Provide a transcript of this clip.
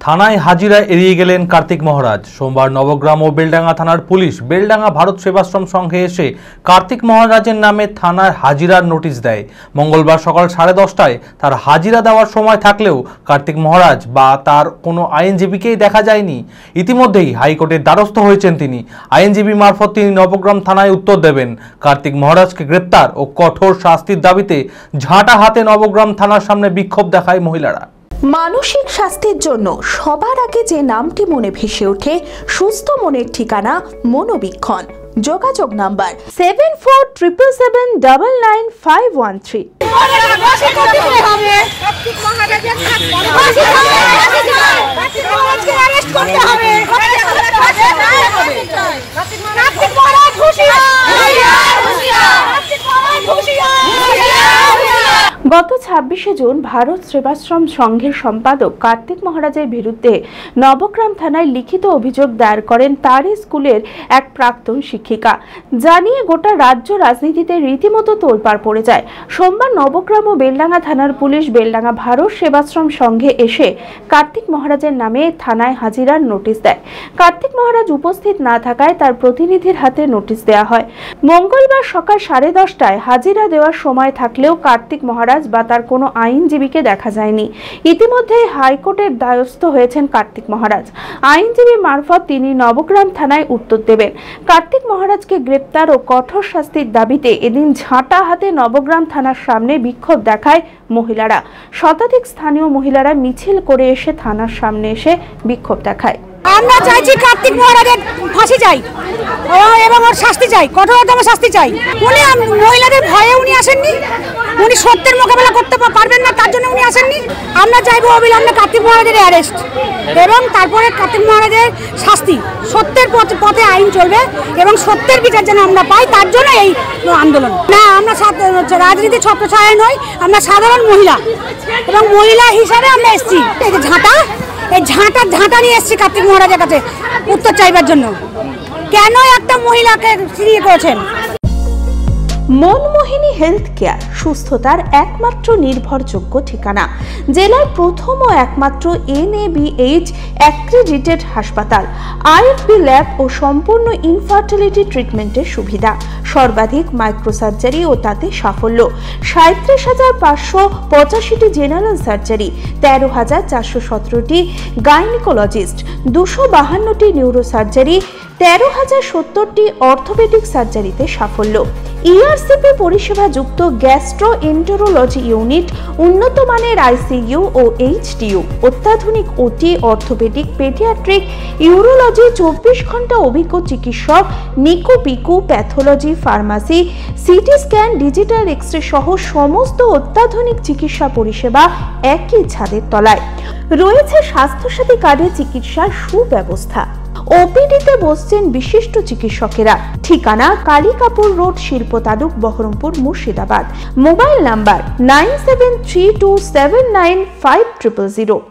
থানায় হাজিরা এড়িয়ে গেলেন কার্তিক মহারাজ। সোমবার নবগ্রাম ও বেলডাঙ্গা থানার পুলিশ বেলডাঙ্গা ভারত সেবাশ্রম সংঘে এসে কার্তিক মহারাজের নামে থানার হাজিরার নোটিশ দেয়। মঙ্গলবার সকাল 10:30টায় তার হাজিরা দেওয়ার সময় থাকলেও কার্তিক মহারাজ বা তার কোনো আইনজীবীকেই দেখা যায়নি। ইতিমধ্যেই হাইকোর্টের দ্বারস্থ হয়েছেন তিনি। আইনজীবী মারফত তিনি নবগ্রাম থানায় উত্তর দেবেন। কার্তিক মহারাজকে গ্রেপ্তার ও কঠোর শাস্তির দাবিতে ঝাঁটা হাতে নবগ্রাম থানার সামনে বিক্ষোভ দেখায় মহিলারা। মানসিক স্বাস্থ্যের জন্য সবার আগে যে নামটি মনে ভেসে ওঠে, সুস্থ মনের ঠিকানা মনোবীক্ষণ। যোগাযোগ নাম্বার 7477799513। গত 26শে জুন ভারত সেবাশ্রম সংঘের সম্পাদক কার্তিক মহারাজের বিরুদ্ধে নবগ্রাম থানায় লিখিত অভিযোগ দায়ের করেন তার স্কুলের এক প্রাক্তন শিক্ষিকা। জানিয়ে গোটা রাজ্য রাজনীতিতে রীতিমতো তোলপাড় পড়ে যায়। সোমবার নবগ্রাম ও বেলডাঙ্গা থানার পুলিশ বেলডাঙ্গা ভারত সেবাশ্রম সংঘে এসে কার্তিক মহারাজের নামে থানায় হাজিরার নোটিশ দেয়। কার্তিক মহারাজ উপস্থিত না থাকায় তার প্রতিনিধির হাতে নোটিশ দেওয়া হয়। মঙ্গলবার সকাল 10:30টায় হাজিরা দেওয়ার সময় থাকলেও কার্তিক মহারাজ বা তার কোনো আইনজীবীকে দেখা যায়নি। ইতিমধ্যে হাইকোর্টের দ্বারস্থ হয়েছেন কার্তিক মহারাজ। আইনজীবী মারফত তিনি নবগ্রাম থানায় উত্তর দেবেন। কার্তিক মহারাজকে গ্রেপ্তার ও কঠোর শাস্তির দাবিতে এদিন ঝাঁটা হাতে নবগ্রাম থানার সামনে বিক্ষোভ দেখায় মহিলারা। শতাধিক স্থানীয় মহিলারা মিছিল করে এসে থানার সামনে এসে বিক্ষোভ দেখায়। আমরা চাইছি কার্তিক মহারাজের ফাঁসি চাই এবং ওর শাস্তি চাই, কঠোরতম শাস্তি চাই। উনি মহিলাদের ভয়ে উনি আসেননি, উনি সত্যের মোকাবেলা করতে পারবেন না, তার জন্য উনি আসেননি। আমরা চাইবো অবিলম্বে কার্তিক মহারাজের অ্যারেস্ট এবং তারপরে কার্তিক মহারাজের শাস্তি। সত্যের পথে আইন চলবে এবং সত্যের বিচার যেন আমরা পাই, তার জন্য এই আন্দোলন। না, আমরা রাজনীতির ছত্রছায়ায় নই, আমরা সাধারণ মহিলা এবং মহিলা হিসাবে আমরা এসেছি। এই ঝাঁটা নিয়ে এসেছি কার্তিক মহারাজের কাছে উত্তর চাইবার জন্য। কেন একটা মহিলাকে ফিরিয়ে করেছেন? মনমোহিনী হেলথ কেয়ার সুস্থতার একমাত্র নির্ভরযোগ্য ঠিকানা। জেলার প্রথম ও একমাত্র NABH অ্যাক্রিডিটেড হাসপাতাল। IFB ল্যাব ও সম্পূর্ণ ইনফার্টিলিটি ট্রিটমেন্টের সুবিধা। সর্বাধিক মাইক্রোসার্জারি ও তাতে সাফল্য। 37,585টি জেনারেল সার্জারি, 13,417টি গাইনিকোলজিস্ট, 252টি নিউরোসার্জারি, 13,070টি অর্থোপেডিক সার্জারিতে সাফল্য। ERCP পরিষেবা যুক্ত গ্যাস্ট্রোএন্টেরোলজি ইউনিট, উন্নত মানের ICU ও HDU, অত্যাধুনিক OT, অর্থোপেডিক, পেডিয়াট্রিক, ইউরোলজি, 24 ঘন্টা অভিজ্ঞ চিকিৎসক, NICU PICU, pathology, pharmacy, CT scan, digital x-ray সহ সমস্ত অত্যাধুনিক চিকিৎসা পরিষেবা একই ছাদের তলায়। রয়েছে স্বাস্থ্যসাথী কার্ডে চিকিৎসার সুব্যবস্থা। OPD-তে বসছেন বিশিষ্ট চিকিৎসকেরা। ঠিকানা কালিকাপুর রোড, শিল্প তালুক, বহরমপুর, মুর্শিদাবাদ। Mobile number 9732795000।